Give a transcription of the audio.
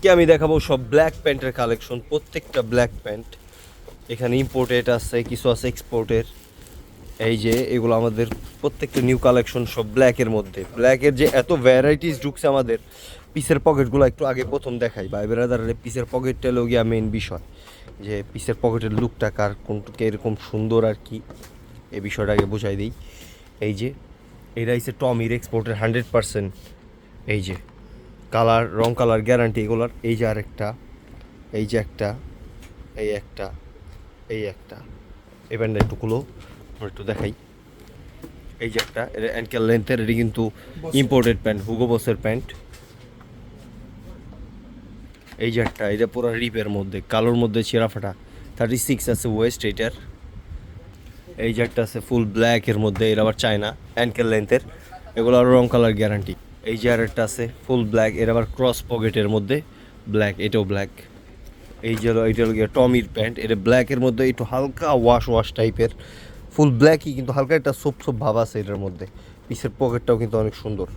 আজকে আমি দেখাবো সব ব্ল্যাক প্যান্টের কালেকশন, প্রত্যেকটা ব্ল্যাক প্যান্ট। এখানে ইম্পোর্টেড আছে, কিছু আছে এক্সপোর্টের। এই যে এগুলো আমাদের প্রত্যেকটা নিউ কালেকশন, সব ব্ল্যাকের মধ্যে। ব্ল্যাকের যে এত ভ্যারাইটিস ঢুকছে আমাদের। পিসের পকেটগুলো একটু আগে প্রথম দেখাই ভাই ব্রাদারের। পিসের পকেটটা হলো গিয়া মেইন বিষয়, যে পিসের পকেটের লুকটা কার কোনটুকে এরকম সুন্দর আর কি, এই বিষয়টা আগে বোঝাই দিই। এই যে এটা হচ্ছে টমির এক্সপোর্টের 100%। এই যে কালার, রং কালার গ্যারান্টি এগুলার। এই যে আরেকটা, এই যে একটা, এই একটা, এই একটা। এই প্যান্টটা একটু খুলো, আমরা একটু দেখাই। এই যে একটা, এটা অ্যাঙ্কেল লেন্থের, এটি কিন্তু ইম্পোর্টেড প্যান্ট, হুগো বসের প্যান্ট। এই যে একটা, এটা পুরো রিপের মধ্যে, কালোর মধ্যে ছেঁড়া ফাটা। 36 আছে ওয়েস্ট এইটার। এই যে একটা আছে ফুল ব্ল্যাকের মধ্যে, এটা আবার চায়না, অ্যাঙ্কেল লেন্থের। এগুলো আরও রং কালার গ্যারান্টি। এই যে আরেকটা আছে ফুল ব্ল্যাক, এটা আবার ক্রস পকেটের মধ্যে ব্ল্যাক, এটাও ব্ল্যাক। এই যে এইটা হলো গিয়ে টমির প্যান্ট, এটা ব্ল্যাকের মধ্যে একটু হালকা ওয়াশ ওয়াশ টাইপের, ফুল ব্ল্যাকই কিন্তু হালকা একটা সোপ সোপ ভাব আছে এটার মধ্যে। পিসের পকেটটাও কিন্তু অনেক সুন্দর।